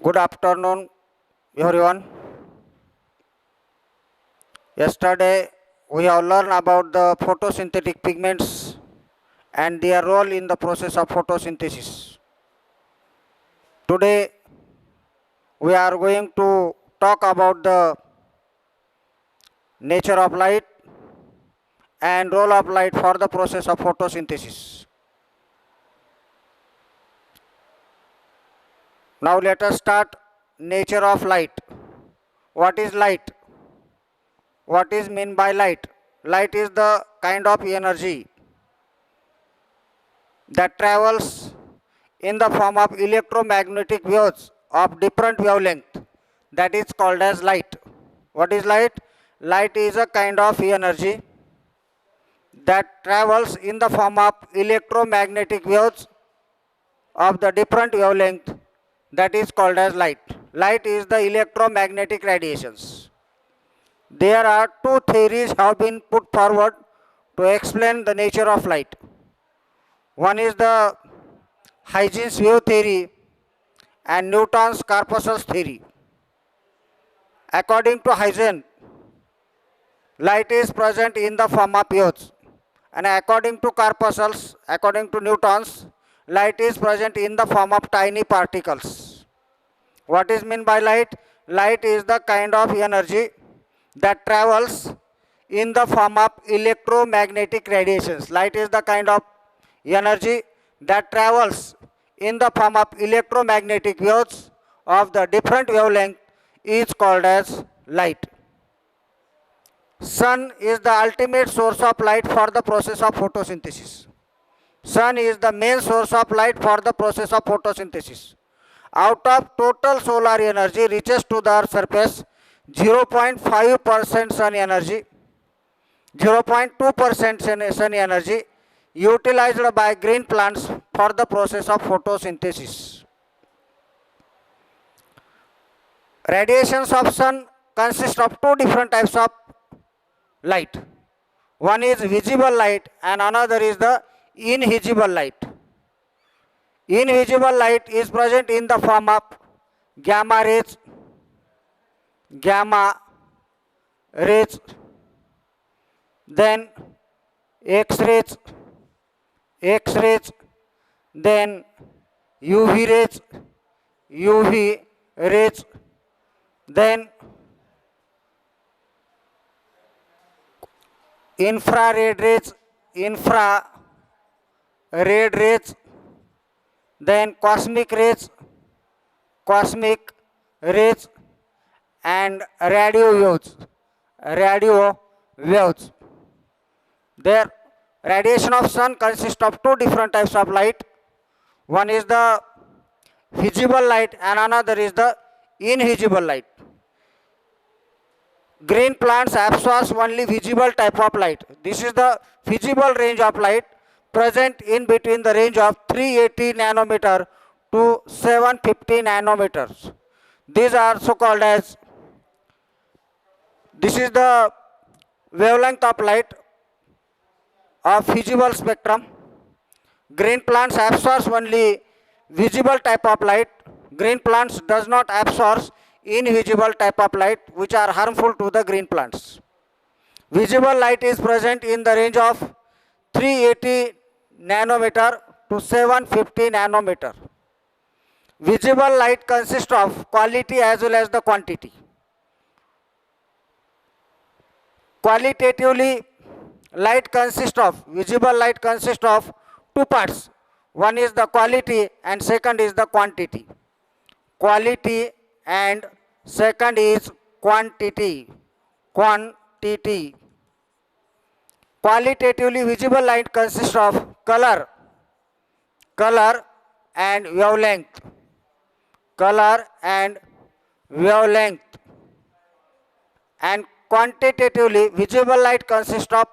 Good afternoon, everyone. Yesterday, we have learned about the photosynthetic pigments and their role in the process of photosynthesis. Today, we are going to talk about the nature of light and role of light for the process of photosynthesis. Now let us start nature of light. What is light? What is meant by light? Light is the kind of energy that travels in the form of electromagnetic waves of different wavelength, that is called as light. What is light? Light is a kind of energy that travels in the form of electromagnetic waves of the different wavelength, that is called as light. Light is the electromagnetic radiations. There are two theories have been put forward to explain the nature of light. One is the Huygens wave theory and Newton's corpuscles theory. According to Huygens, light is present in the form of waves, and according to corpuscles, according to Newton's, light is present in the form of tiny particles. What is meant by light? Light is the kind of energy that travels in the form of electromagnetic radiations. Light is the kind of energy that travels in the form of electromagnetic waves of the different wavelength is called as light. Sun is the ultimate source of light for the process of photosynthesis. Sun is the main source of light for the process of photosynthesis. Out of total solar energy reaches to the Earth's surface, 0.5% sun energy, 0.2% sun energy utilized by green plants for the process of photosynthesis. Radiations of sun consist of two different types of light. One is visible light and another is the invisible light. Invisible light is present in the form of gamma rays, then X-rays, then UV rays, then infrared rays, then cosmic rays, and radio waves. Their radiation of sun consists of two different types of light. One is the visible light and another is the invisible light. Green plants absorb only visible type of light. This is the visible range of light present in between the range of 380 nanometer to 750 nanometers. These are so called as, this is the wavelength of light of visible spectrum. Green plants absorb only visible type of light. Green plants does not absorb invisible type of light which are harmful to the green plants. Visible light is present in the range of 380 nanometer to 750 nanometer. Visible light consists of quality as well as the quantity. Qualitatively, visible light consists of two parts. One is the quality and second is the quantity. Quality and second is quantity. Qualitatively, visible light consists of color and wavelength. And quantitatively, visible light consists of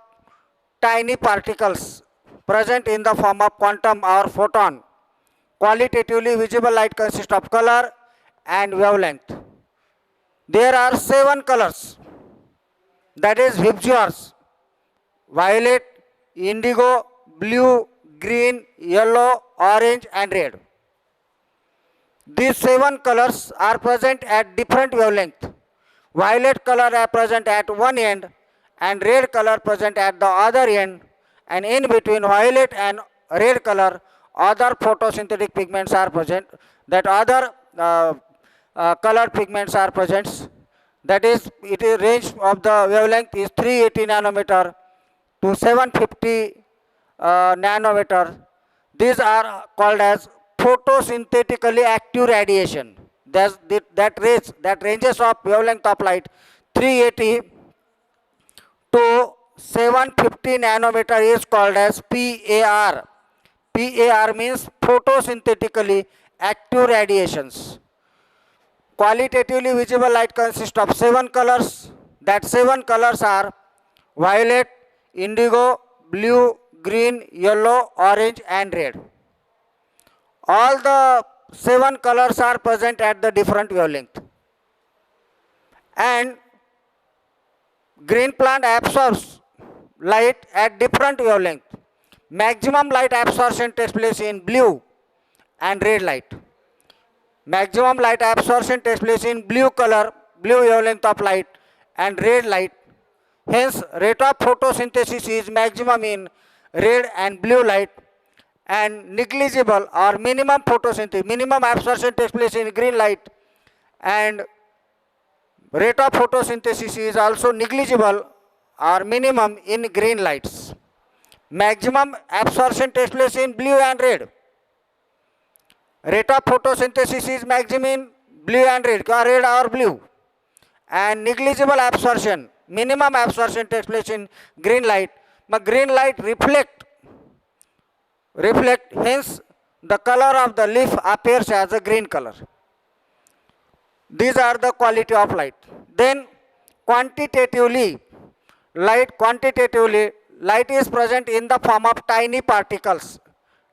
tiny particles present in the form of quantum or photon. Qualitatively, visible light consists of color and wavelength. There are 7 colors, that is VIBGYORs: violet, indigo, blue, green, yellow, orange and red. These 7 colors are present at different wavelength. Violet color are present at one end and red color present at the other end, and in between violet and red color other photosynthetic pigments are present, that other colored pigments are present. That is, it is range of the wavelength is 380 nanometer to 750 nanometer. These are called as photosynthetically active radiation. That ranges of wavelength of light 380 to 750 nanometer is called as PAR. PAR means photosynthetically active radiations. Qualitatively visible light consists of 7 colors. That 7 colors are violet, indigo, blue, green, yellow, orange and red. All the 7 colors are present at the different wavelength. And green plant absorbs light at different wavelength. Maximum light absorption takes place in blue and red light. Maximum light absorption takes place in blue color, blue wavelength of light and red light. Hence, rate of photosynthesis is maximum in red and blue light, and negligible or minimum photosynthesis, minimum absorption takes place in green light, and rate of photosynthesis is also negligible or minimum in green lights. Maximum absorption takes place in blue and red. Rate of photosynthesis is maximum in blue and red or blue, and negligible absorption, minimum absorption takes place in green light. But green light reflect, hence the color of the leaf appears as a green color. These are the quality of light. Then quantitatively, light is present in the form of tiny particles.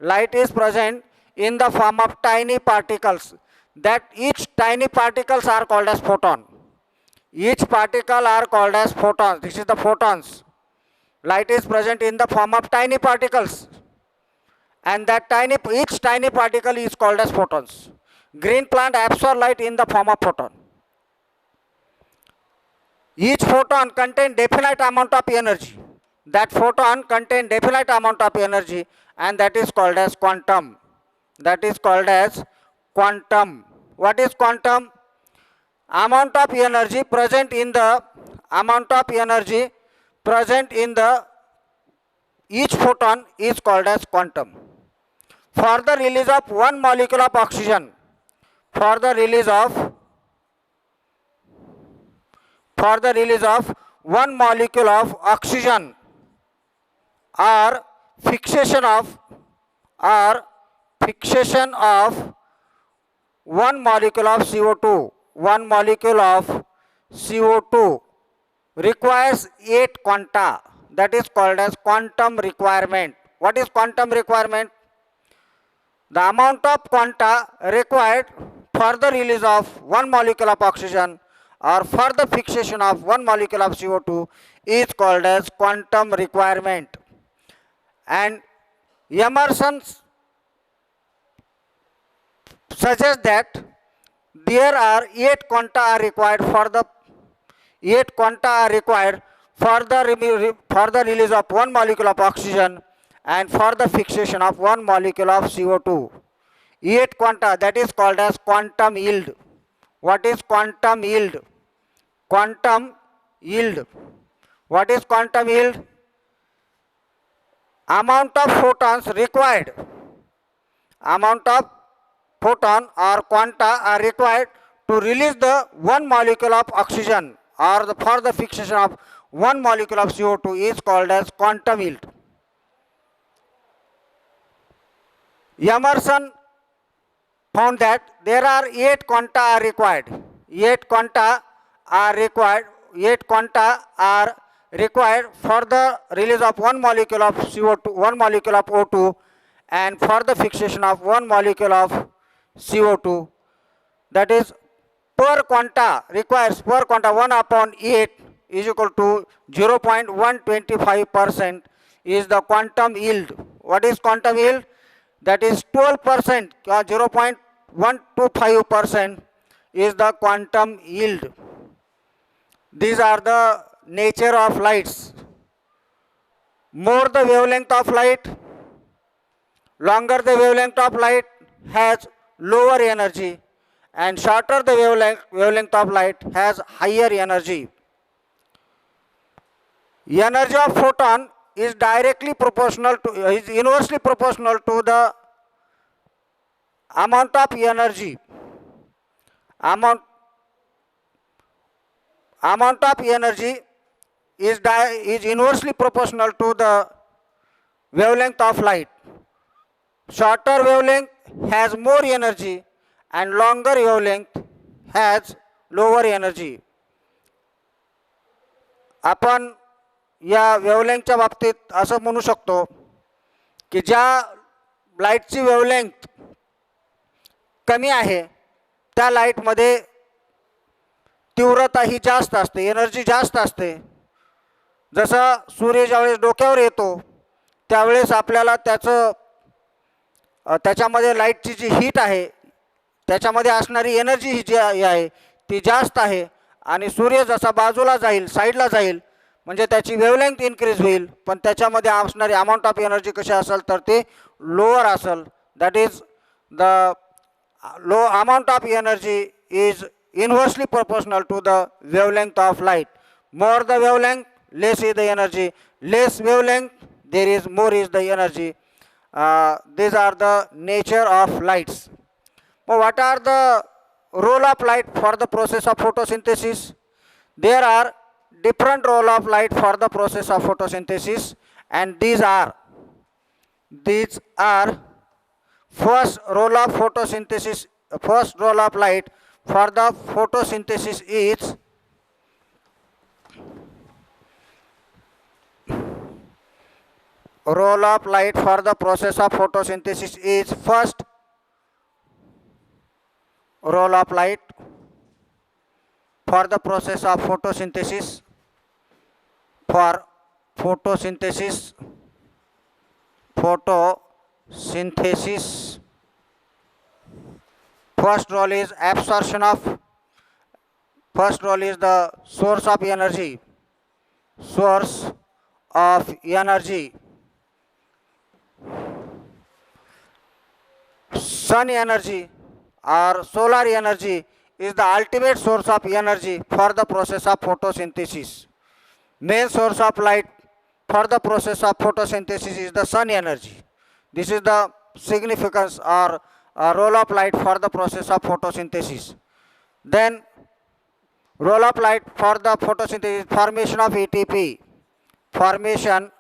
Light is present in the form of tiny particles, that each tiny particles are called as photon. Each particle are called as photons. This is the photons. Light is present in the form of tiny particles, and that each tiny particle is called as photons. Green plant absorb light in the form of photon. Each photon contains definite amount of energy. That photon contains definite amount of energy, and that is called as quantum. That is called as quantum. What is quantum? Amount of energy present in the each photon is called as quantum. For the release of one molecule of oxygen, for the release of one molecule of oxygen, or fixation of one molecule of CO2, requires 8 quanta. That is called as quantum requirement. What is quantum requirement? The amount of quanta required for the release of one molecule of oxygen or for the fixation of one molecule of CO2 is called as quantum requirement. And Emerson suggests that there are 8 quanta are required for the release of one molecule of oxygen and for the fixation of one molecule of CO2. 8 quanta, that is called as quantum yield. What is quantum yield? Quantum yield. What is quantum yield? Amount of photons required. Amount of photon or quanta are required to release the one molecule of oxygen or for the fixation of one molecule of CO2 is called as quantum yield. Emerson found that there are 8 quanta are required. 8 quanta are required for the release of one molecule of CO2, one molecule of O2, and for the fixation of one molecule of CO2. That is, per quanta requires 1 upon 8 is equal to 0.125% is the quantum yield. What is quantum yield? That is 12%, 0.125% is the quantum yield. These are the nature of lights. More the wavelength of light, longer the wavelength of light has lower energy, and shorter the wavelength of light has higher energy. Energy of photon is directly proportional to, is inversely proportional to the amount of energy. Amount of energy is inversely proportional to the wavelength of light. Shorter wavelength has more energy and longer wavelength has lower energy. आपण या वेव्हलेंथच्या बाबतीत असं म्हणू शकतो की ज्या लाईटची wavelength कमी आहे त्या लाईटमध्ये तीव्रता ही जास्त असते, एनर्जी जास्त असते. जसं सूर्य ज्यावेळेस डोक्यावर येतो त्यावेळेस आपल्याला त्याच्यामध्ये लाईटची जी हीट आहे त्याच्यामध्ये असणारी एनर्जी ही जी आहे ती जास्त आहे, आणि सूर्य जसा बाजूला जाईल, साईडला जाईल, म्हणजे त्याची वेव्हलेंथ इन्क्रीज होईल, पण त्याच्यामध्ये असणारी अमाऊंट ऑफ एनर्जी कशी असेल तर ते लोअर असेल. That is the low amount of energy is inversely proportional to the wavelength of light. More the wavelength, less is the energy. Less wavelength, there is more is the energy. These are the nature of lights. Now, what are the role of light for the process of photosynthesis? There are different role of light for the process of photosynthesis, and these are first role of photosynthesis. First role of light for the photosynthesis is role of light for the process of photosynthesis is first role of light for the process of photosynthesis first role is absorption of, first role is the source of energy, sun energy or solar energy is the ultimate source of energy for the process of photosynthesis. Main source of light for the process of photosynthesis is the sun energy. This is the significance or role of light for the process of photosynthesis. Then role of light for the photosynthesis, formation of ATP. Formation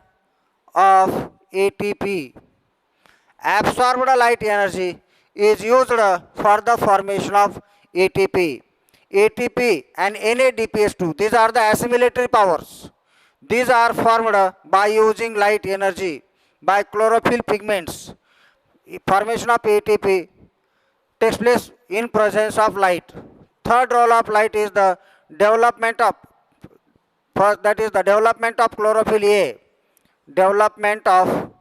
of ATP. Absorbed light energy is used for the formation of ATP. ATP and NADPH2, these are the assimilatory powers. These are formed by using light energy by chlorophyll pigments. Formation of ATP takes place in presence of light. Third role of light is the development of, first that is the development of chlorophyll A. Development of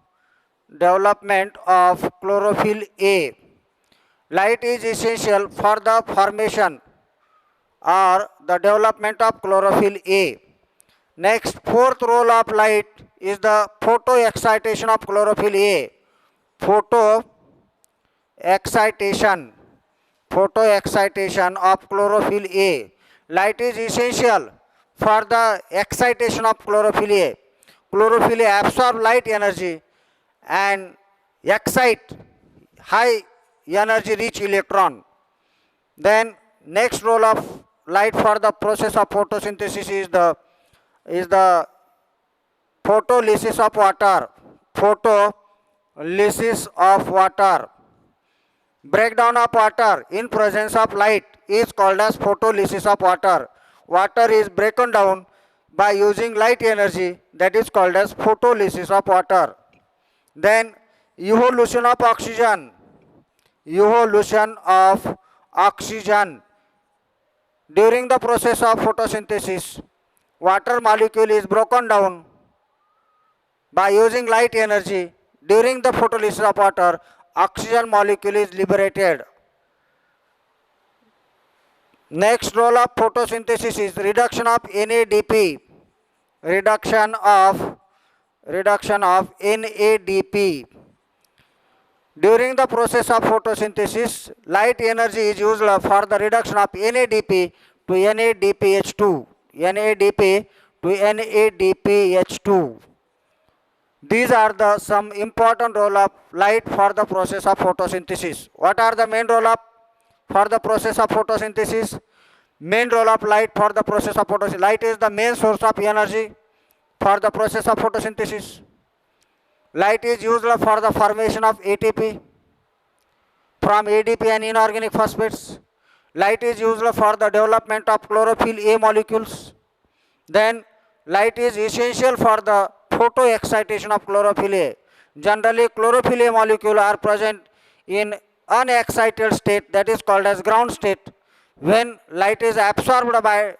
chlorophyll A. Light is essential for the formation or the development of chlorophyll A. Next, fourth role of light is the photoexcitation of chlorophyll A. Photoexcitation of chlorophyll A. Light is essential for the excitation of chlorophyll A. Chlorophyll A absorb light energy and excite high energy rich electron. Then next role of light for the process of photosynthesis is the photolysis of water. Photolysis of water. Breakdown of water in presence of light is called as photolysis of water. Water is broken down by using light energy, that is called as photolysis of water. Then evolution of oxygen. Evolution of oxygen. During the process of photosynthesis, water molecule is broken down by using light energy. During the photolysis of water, oxygen molecule is liberated. Next role of photosynthesis is reduction of NADP. Reduction of NADP. During the process of photosynthesis, light energy is used for the reduction of NADP to NADPH2. NADP to NADPH2. These are the some important role of light for the process of photosynthesis. What are the main role of for the process of photosynthesis? Main role of light for the process of photosynthesis. Light is the main source of energy for the process of photosynthesis. Light is used for the formation of ATP from ADP and inorganic phosphates. Light is used for the development of chlorophyll A molecules. Then light is essential for the photoexcitation of chlorophyll A. Generally, chlorophyll A molecules are present in unexcited state, that is called as ground state. When light is absorbed by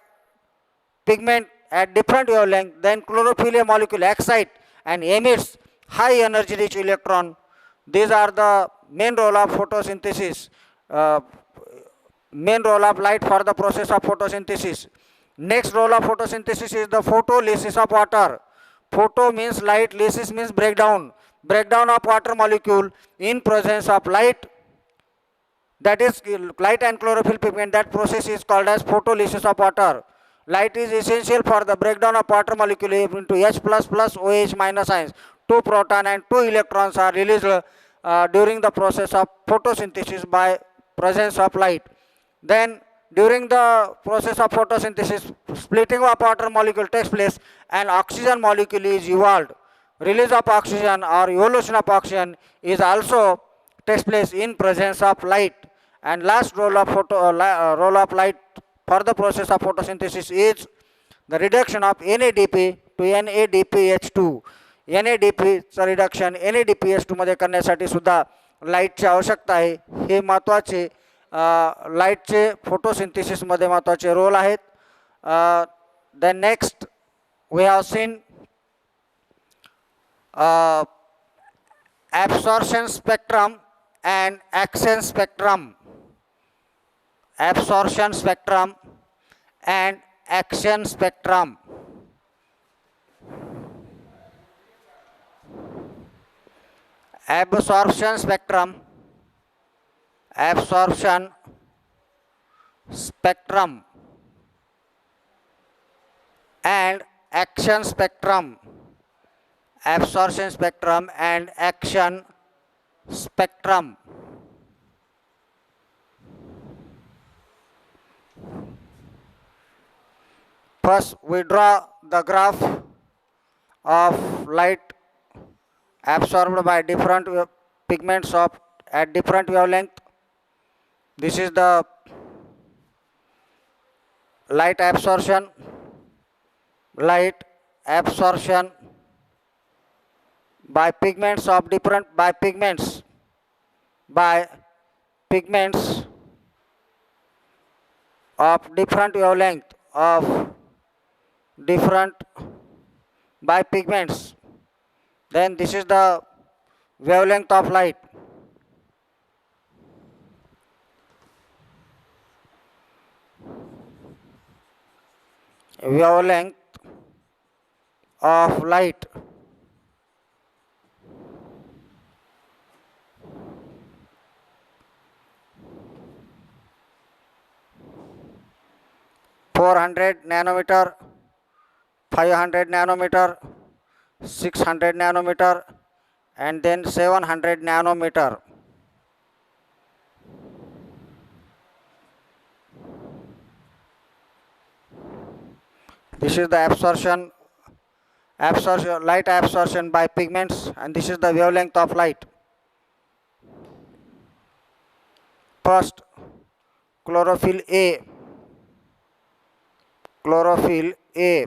pigment at different wavelength, then chlorophyll A molecule excite and emits high energy rich electron. These are the main role of photosynthesis, main role of light for the process of photosynthesis. Next role of photosynthesis is the photolysis of water. Photo means light, lysis means breakdown. Breakdown of water molecule in presence of light, that is light and chlorophyll pigment. That process is called as photolysis of water. Light is essential for the breakdown of water molecule into H++ OH- ions. 2 proton and 2 electrons are released during the process of photosynthesis by presence of light. Then during the process of photosynthesis, splitting of water molecule takes place and oxygen molecule is evolved. Release of oxygen or evolution of oxygen is also takes place in presence of light. And last role of role of light for the process of photosynthesis is the reduction of NADP to NADPH2. NADP चा reduction NADPH2 मध्ये करण्यासाठी सुद्धा लाईटची आवश्यकता आहे. हे महत्त्वाचे लाईटचे photosynthesis मध्ये महत्त्वाचे रोल आहेत. Then next we have seen absorption spectrum and action spectrum. Absorption spectrum and action spectrum. Absorption spectrum, absorption spectrum and action spectrum, absorption spectrum and action spectrum. First we draw the graph of light absorbed by different pigments of at different wavelength. This is the light absorption by pigments of different pigments of different wavelength of different by pigments. Then this is the wavelength of light. Wavelength of light. (400 nanometer, 500 nanometer, 600 nanometer, and then 700 nanometer. This is the light absorption by pigments, and this is the wavelength of light. First, chlorophyll A. Chlorophyll A.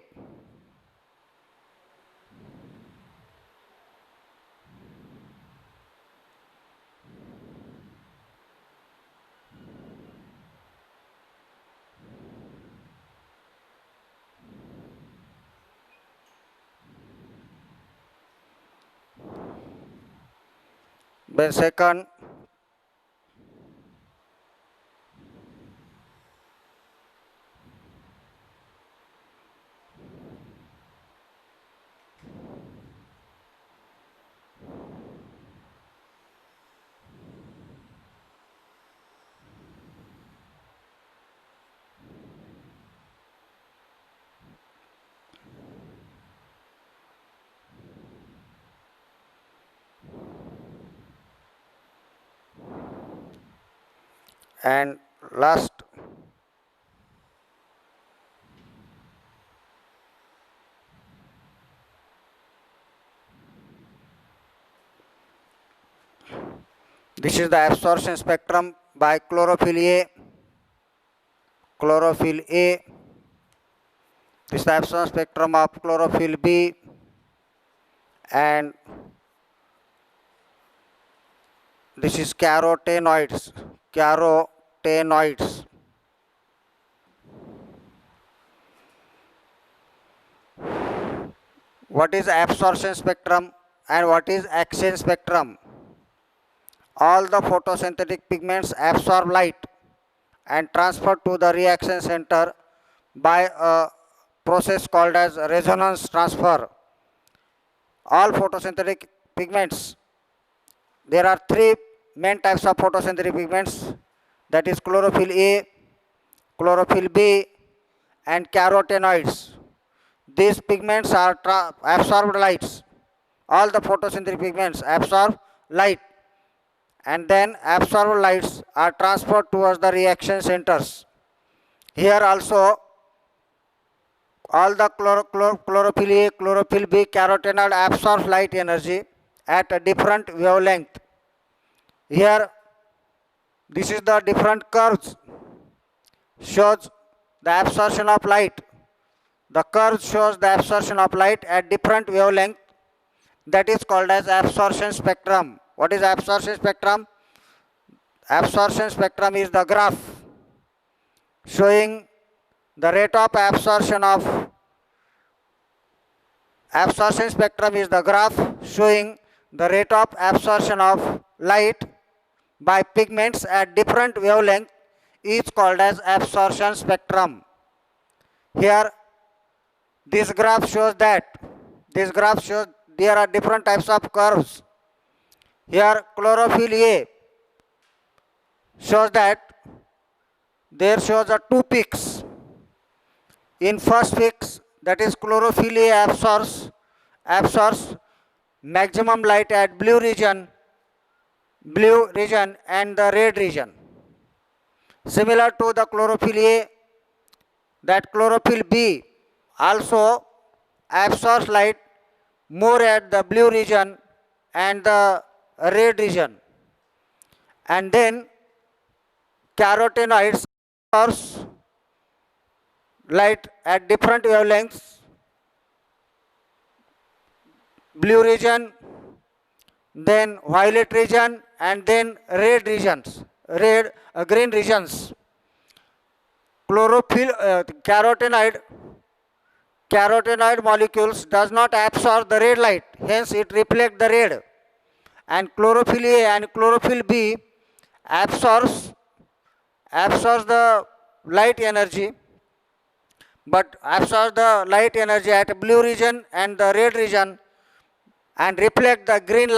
Then second, And last, this is the absorption spectrum by chlorophyll A. Chlorophyll A. This is the absorption spectrum of chlorophyll B. And this is carotenoids. Carotenoids. What is absorption spectrum and what is exchange spectrum? All the photosynthetic pigments absorb light and transfer to the reaction center by a process called as resonance transfer. All photosynthetic pigments, there are three main types of photosynthetic pigments, that is chlorophyll A, chlorophyll B, and carotenoids. These pigments are absorbed lights. All the photosynthetic pigments absorb light, and then absorbed lights are transferred towards the reaction centers. Here also all the chlorophyll A, chlorophyll B, carotenoid absorbs light energy at a different wavelength. Here this is the different curves, shows the absorption of light. The curve shows the absorption of light at different wavelength. That is called as absorption spectrum. What is absorption spectrum? Absorption spectrum is the graph showing the rate of absorption of absorption spectrum is the graph showing the rate of absorption of light by pigments at different wavelength, is called as absorption spectrum. Here this graph shows there are different types of curves. Here chlorophyll A shows that there shows a two peaks. In first peaks, that is chlorophyll A absorbs maximum light at blue region and the red region. Similar to the chlorophyll A, that chlorophyll B also absorbs light more at the blue region and the red region. And then carotenoids absorbs light at different wavelengths, blue region, then violet region, and then red regions, green regions. Chlorophyll carotenoid molecules does not absorb the red light, hence it reflects the red. And chlorophyll A and chlorophyll B absorbs the light energy, but absorbs the light energy at blue region and the red region and reflect the green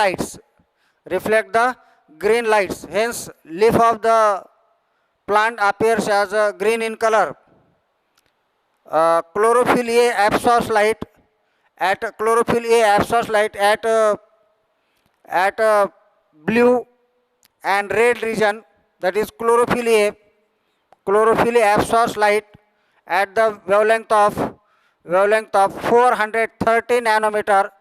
lights. Hence leaf of the plant appears as green in color. Chlorophyll A absorbs light at blue and red region, that is chlorophyll A absorbs light at the wavelength of 430 nanometer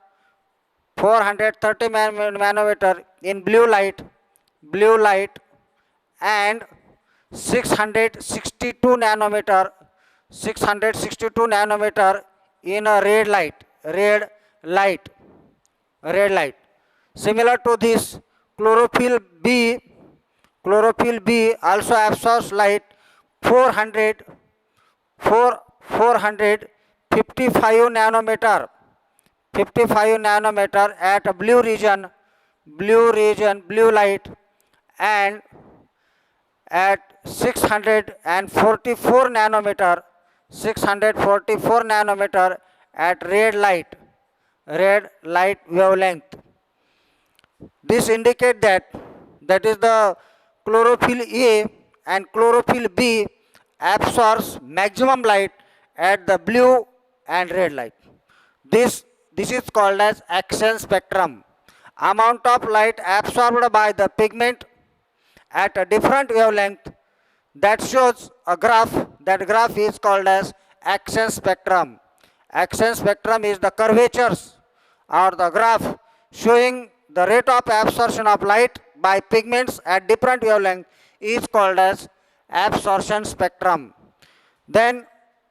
in blue light, and 662 nanometer in a red light. Similar to this, chlorophyll B also absorbs light 455 nanometer at a blue light, and at 644 nanometer at red light wavelength. This indicates that is the chlorophyll A and chlorophyll B absorbs maximum light at the blue and red light. This is called as exchange spectrum. Amount of light absorbed by the pigment at a different wavelength that shows a graph. That graph is called as action spectrum. Action spectrum is the curvatures or the graph showing the rate of absorption of light by pigments at different wavelength is called as absorption spectrum. Then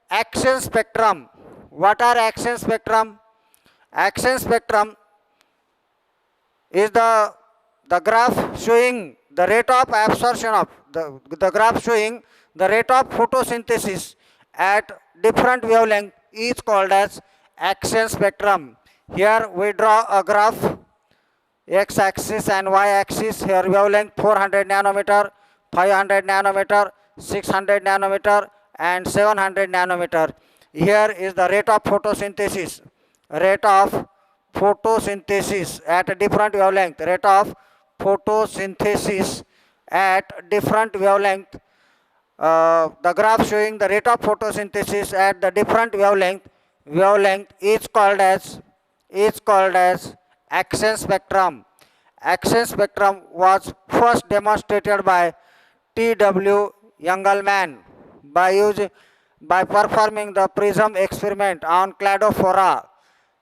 action spectrum. What are action spectrum? Action spectrum is the graph showing the rate of absorption of the graph showing the rate of photosynthesis at different wavelength is called as action spectrum. Here we draw a graph, x-axis and y-axis. Here wavelength 400 nanometer, 500 nanometer, 600 nanometer and 700 nanometer. Here is the rate of photosynthesis. Rate of photosynthesis at a different wavelength. Rate of photosynthesis at different wavelength. The graph showing the rate of photosynthesis at the different wavelength is called as action spectrum. Action spectrum was first demonstrated by T.W. Engelmann by performing the prism experiment on cladophora.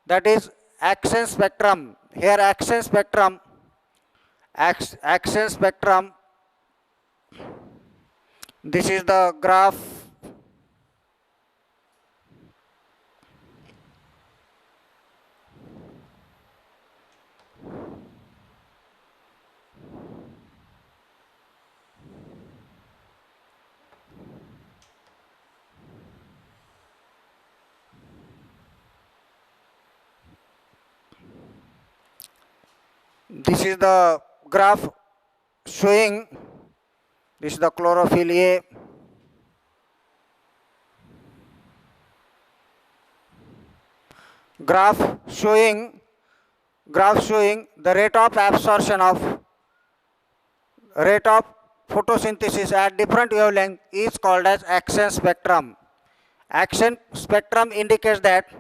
That is action spectrum. Here action spectrum, this is the graph. This is the graph showing, this is the chlorophyll A. Graph showing the rate of absorption of rate of photosynthesis at different wavelength is called as action spectrum. Action spectrum indicates that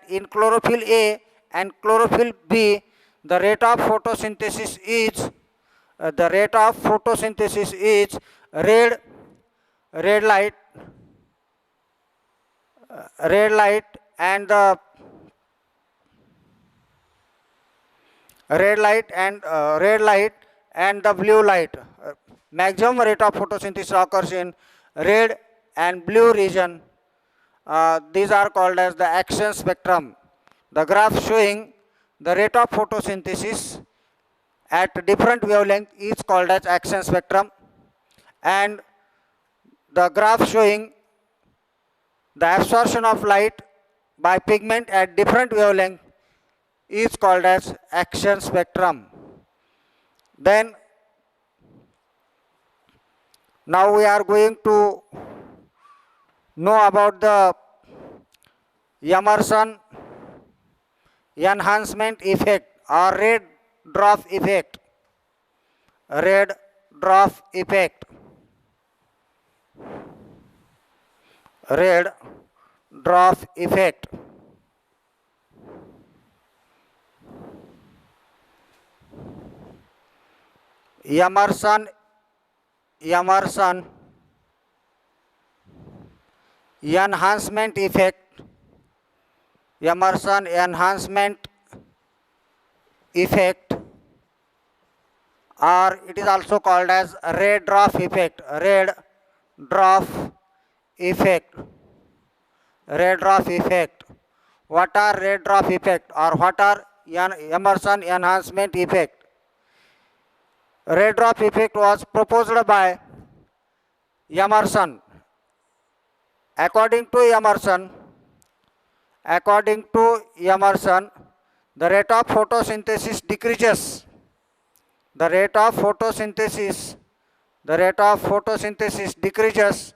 in chlorophyll A and chlorophyll B, the rate of photosynthesis is red light and the red light and the blue light. Maximum rate of photosynthesis occurs in red and blue region. These are called as the action spectrum. The graph showing the rate of photosynthesis at different wavelength is called as action spectrum, and the graph showing the absorption of light by pigment at different wavelength is called as action spectrum. Then now we are going to know about the Emerson enhancement effect or red dwarf effect. Red dwarf effect. Red dwarf effect. Emerson enhancement effect. Emerson enhancement effect, or it is also called as red dwarf effect. Red dwarf effect. Red dwarf effect. What are red dwarf effect or what are Emerson enhancement effect? Red dwarf effect was proposed by Emerson. According to Emerson, the rate of photosynthesis decreases. The rate of photosynthesis decreases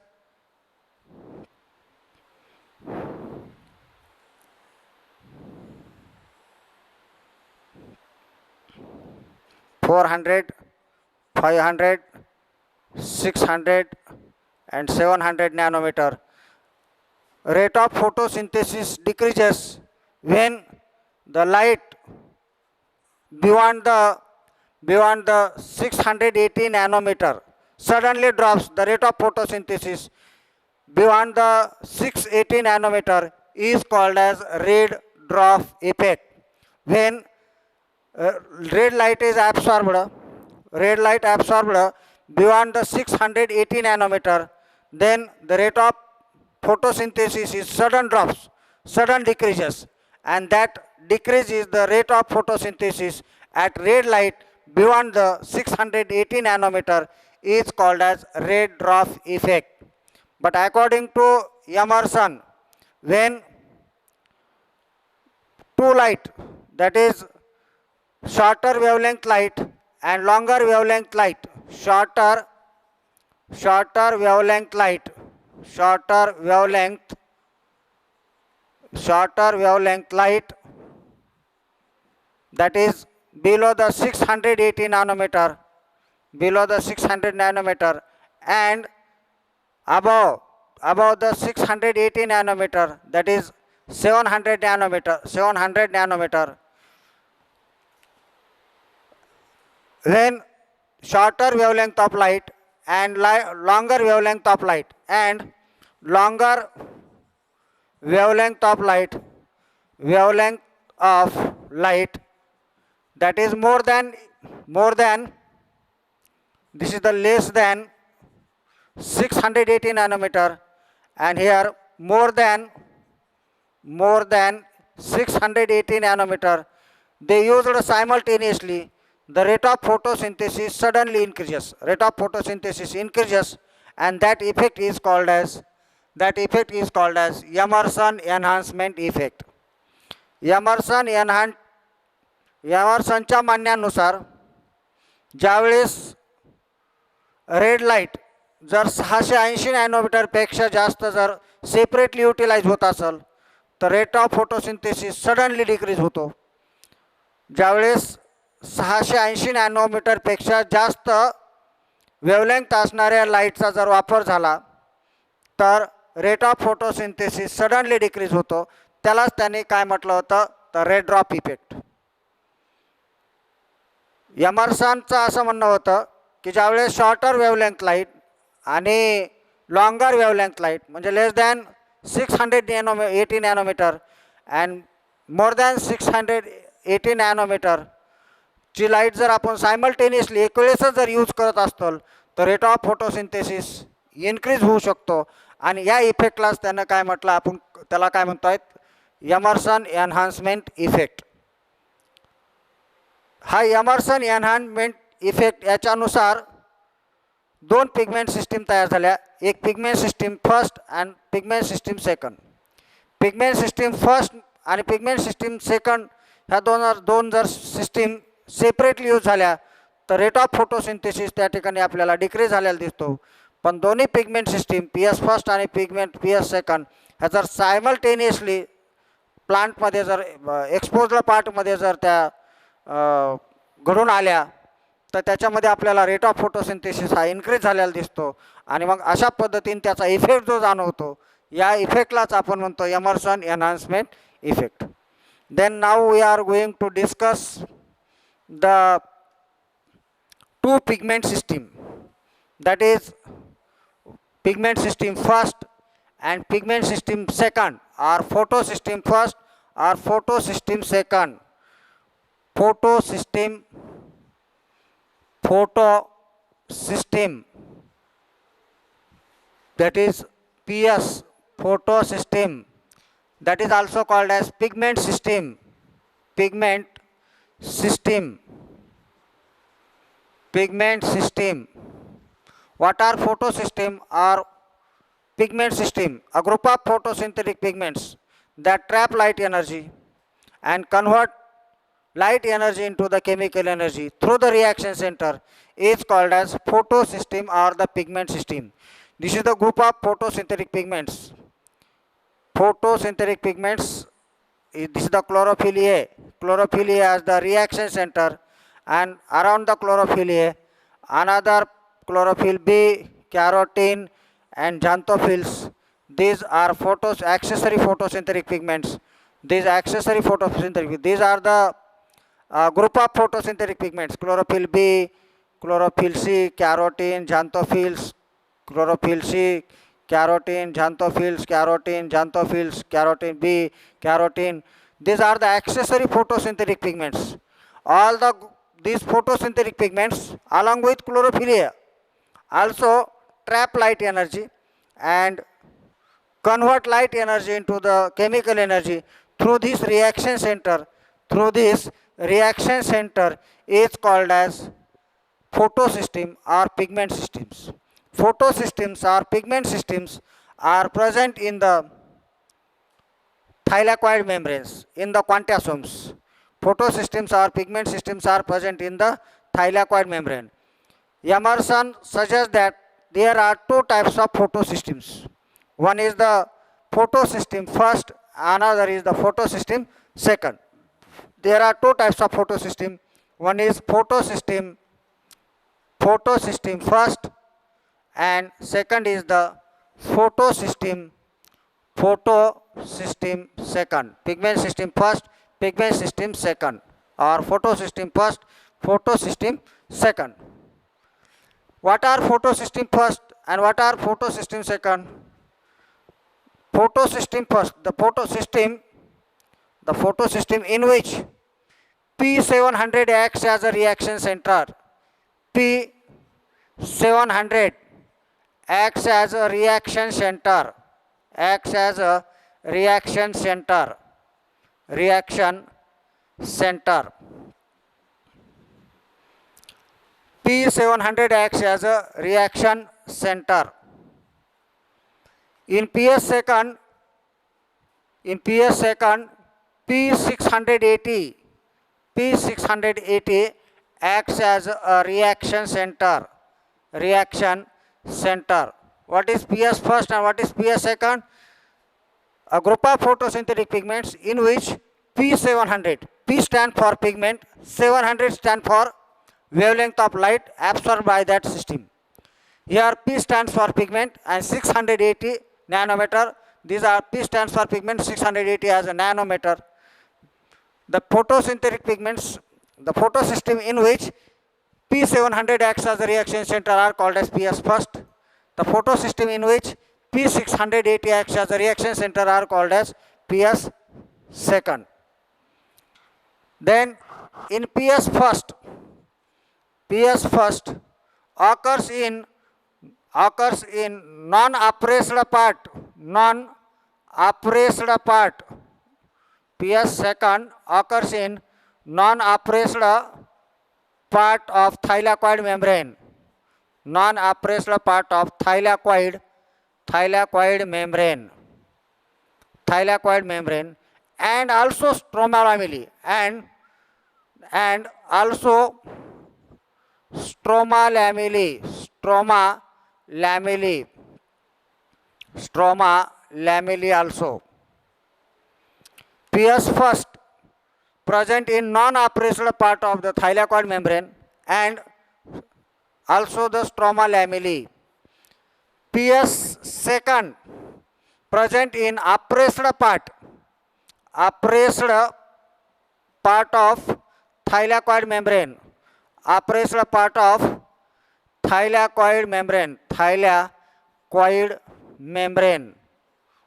400, 500, 600 and 700 nanometer. Rate of photosynthesis decreases when the light beyond beyond the 680 nanometer, suddenly drops the rate of photosynthesis beyond the 680 nanometer is called as red drop effect. When red light is absorbed, beyond the 680 nanometer, then the rate of photosynthesis is sudden decreases, and that decrease is the rate of photosynthesis at red light beyond the 680 nanometer is called as red dwarf effect. But according to Emerson, when two light, that is shorter wavelength light and longer wavelength light, shorter wavelength light, shorter wavelength light, that is below the 680 nanometer, and above the 680 nanometer, that is 700 nanometer, when shorter wavelength of light and longer wavelength of light and longer wavelength of light, that is more than, this is the less than 680 nanometer, and here more than 680 nanometer, they used simultaneously, the rate of photosynthesis suddenly increases, and that effect is called as Emerson enhancement effect. एमर्सनच्या म्हणण्यानुसार ज्यावेळेस red light जर 680 नॅनोमीटरपेक्षा जास्त जर separately utilise होत असेल तर rate of photosynthesis suddenly decrease होतो. ज्यावेळेस 680 नॅनोमीटरपेक्षा जास्त वेवलेंथ असणाऱ्या लाईटचा जर वापर झाला तर rate of photosynthesis suddenly decrease होतो. त्यालाच त्याने काय म्हटलं होतं तर रेड ड्रॉप इफेक्ट. एमर्सनचं असं म्हणणं होतं की ज्यावेळेस शॉर्टर वेवलेंथ लाईट आणि लॉंगर वेवलेंथ लाईट म्हणजे less than 680 nanometre and more than 680 nanometre ची लाईट जर आपण सायमल्टेनियसली एक वेळेसच जर यूज करत असतो तर रेट ऑफ फोटोसिंथेसिस इन्क्रीज होऊ शकतो. आणि या इफेक्टलाच त्यानं काय म्हटलं, आपण त्याला काय म्हणतो आहेत एमर्सन एनहान्समेंट इफेक्ट. हा एमर्सन एनहान्समेंट इफेक्ट याच्यानुसार दोन पिगमेंट सिस्टीम तयार झाल्या. एक pigment system first and pigment system second. Pigment system first आणि पिगमेंट सिस्टीम सेकंड ह्या दोन जर सिस्टीम सेपरेटली यूज झाल्या तर रेट ऑफ फोटोसिंथेसिस त्या ठिकाणी आपल्याला डिक्रीज झालेला दिसतो. पण दोन्ही pigment system P S first आणि पिगमेंट पी एस सेकंड ह्या जर सायमल्टेनियसली प्लांटमध्ये जर एक्सपोजल पार्टमध्ये जर त्या घडून आल्या तर त्याच्यामध्ये आपल्याला रेट ऑफ फोटोसिंथेसिस हा इन्क्रीज झालेला दिसतो. आणि मग अशा पद्धतीने त्याचा इफेक्ट जो जाणवतो या इफेक्टलाच आपण म्हणतो Emerson enhancement effect. Then now we are going to discuss the two pigment system, that is pigment system first and pigment system second, or photosystem first or photosystem second. Photosystem that is PS, photosystem, that is also called as pigment system. What are photosystem or pigment system? A group of photosynthetic pigments that trap light energy and convert light energy into the chemical energy through the reaction center is called as photosystem or the pigment system. This is the group of photosynthetic pigments. Photosynthetic pigments, this is the chlorophyll A. Chlorophyll A as the reaction center, and around the chlorophyll A another chlorophyll B, carotene and xanthophylls. These are accessory photosynthetic pigments. These are the group of photosynthetic pigments: chlorophyll B, chlorophyll C, carotene, xanthophylls, chlorophyll C, carotene, xanthophylls, carotene, xanthophylls, carotene B, carotene. These are the accessory photosynthetic pigments. All these photosynthetic pigments along with chlorophyll A also trap light energy and convert light energy into the chemical energy through this reaction center. Through this reaction center is called as photosystem or pigment systems. Photosystems or pigment systems are present in the thylakoid membranes, in the quantasomes. Photosystems or pigment systems are present in the thylakoid membrane. Emerson suggests that there are two types of photosystems. One is the photosystem first, another is the photosystem second. There are two types of photosystem. One is photosystem first, and second is the photosystem second. Pigment system first, pigment system second, or photosystem first, photosystem second. What are photosystem first and what are photosystem second? Photosystem first, the photosystem in which P700 acts as a reaction center. P700 acts as a reaction center. Reaction center. P700 acts as a reaction center. In PS second, P680 acts as a reaction center. What is PS first and what is PS second? A group of photosynthetic pigments in which P700, P stands for pigment, 700 stands for wavelength of light absorbed by that system. Here P stands for pigment and 680 nanometer. These are P stands for pigment, 680 as a nanometer. The photosynthetic pigments, the photosystem in which P700 acts as a reaction center are called as PS first. The photosystem in which P680 acts as a reaction center are called as PS second. Then in PS first occurs in non-appraised part. PS second occurs in non-appraised part of thylakoid membrane. Non-appraised part of thylakoid membrane, and also stroma lamellae, and also stroma lamellae also. PS first present in non-appraised part of the thylakoid membrane and also the stroma lamellae. PS second present in appraised part of thylakoid membrane. Appraised part of thylakoid membrane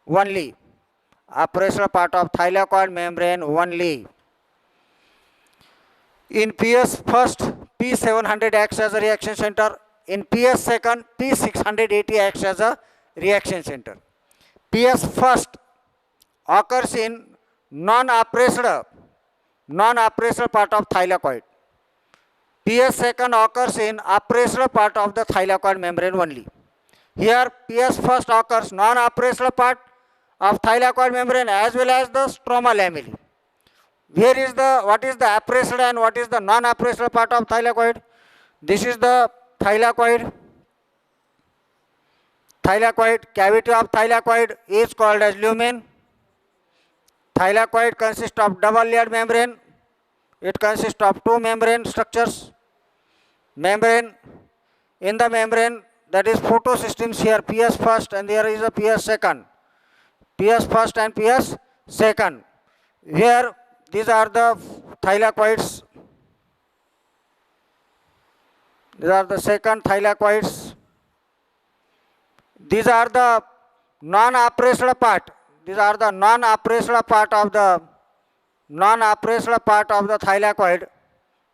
only. Appraised part of thylakoid membrane only. In PS first, P700 acts as a reaction center. In PS second, P680 acts as a reaction center. PS first occurs in non-appraised part of thylakoid. PS second occurs in appraised part of the thylakoid membrane only. Here PS first occurs non-appraised part of thylakoid membrane as well as the stroma lamellae. Here is what is the appraised and what is the non-appraised part of thylakoid. This is the thylakoid. Cavity of thylakoid is called as lumen. Thylakoid consists of double layered membrane. It consists of two membrane structures. In the membrane, that is photosystems here, PS first and there is a PS second. PS first and PS second. Here these are the thylakoids. These are the second thylakoids. These are the non-operational part. These are the non-operational part of the thylakoid.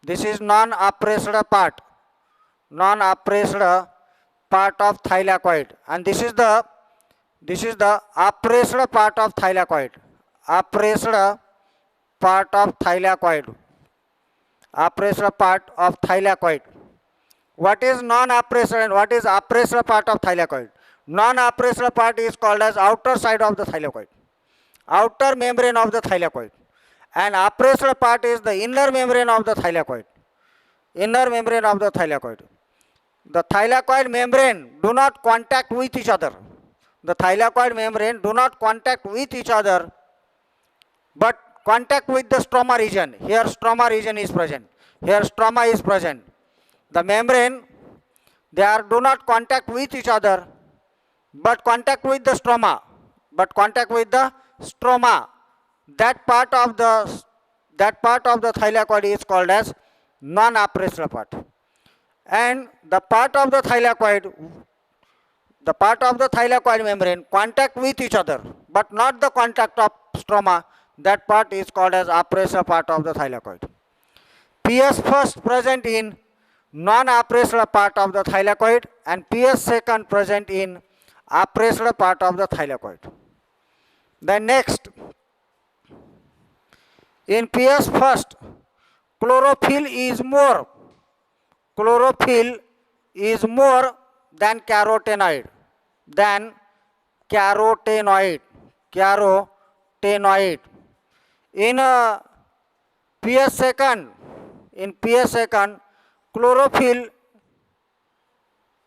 This is non-operational part of thylakoid, and this is the operational part of thylakoid. Operational part of thylakoid. Operational part of thylakoid. What is non-operational and what is operational part of thylakoid? Non-operational part is called as outer side of the thylakoid, outer membrane of the thylakoid, and operational part is the inner membrane of the thylakoid. Inner membrane of the thylakoid. The thylakoid membrane do not contact with each other. The thylakoid membrane do not contact with each other, but contact with the stroma region. Here stroma region is present. Here stroma is present. The membrane, they do not contact with each other, but contact with the stroma. That part of the thylakoid is called as non-operational part. And the part of the thylakoid membrane contact with each other, but not the contact of stroma. That part is called as operational part of the thylakoid. PS first present in non-operational part of the thylakoid, and PS second present in operational part of the thylakoid. Then next, in PS first, chlorophyll is more than carotenoid. In PS second, chlorophyll,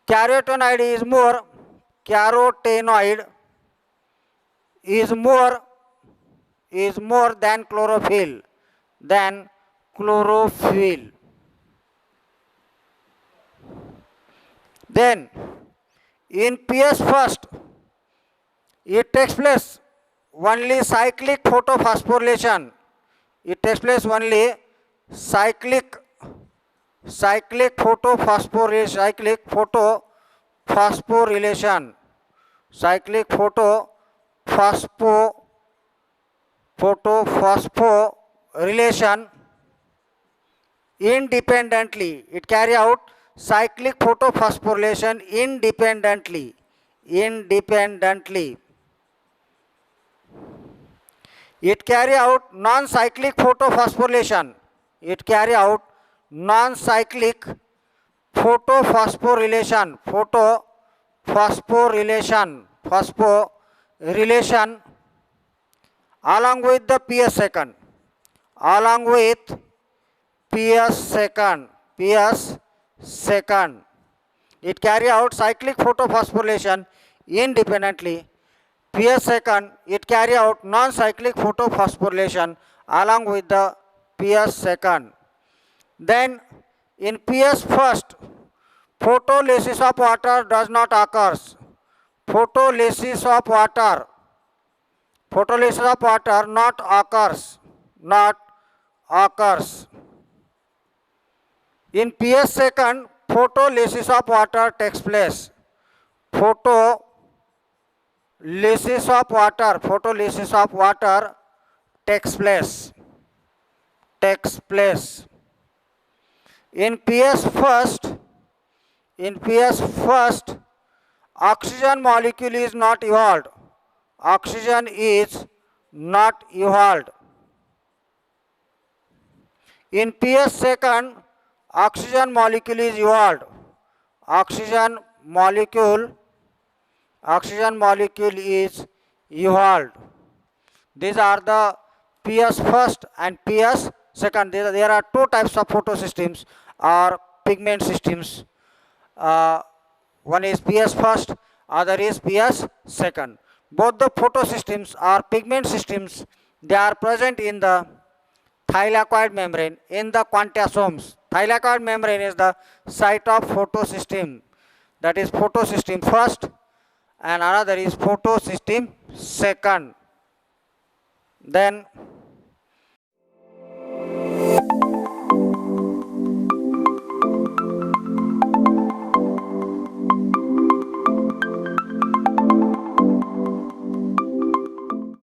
carotenoid is more than chlorophyll. Then in PS first, it takes place only cyclic photophosphorylation. It takes place only cyclic photophosphorilation independently. It carry out cyclic photophosphorylation independently. It carry out non-cyclic photosphorylation. Along with the PS second. It carry out cyclic photophosphorylation independently. PS second, it carry out non-cyclic photophosphorylation along with the PS second. Then in PS first, photolysis of water does not occur. Photolysis of water not occurs. In PS second, photolysis of water takes place. Photolysis of water takes place. In PS first, oxygen molecule is not evolved. In PS second, oxygen molecule is evolved. Oxygen molecule is evolved. These are the PS first and PS second. There are two types of photosystems or pigment systems. One is PS first, other is PS second. Both the photosystems or pigment systems, they are present in the thylakoid membrane, in the quantasomes. Thylakoid membrane is the site of photosystem. That is photosystem first and another is photosystem second. Then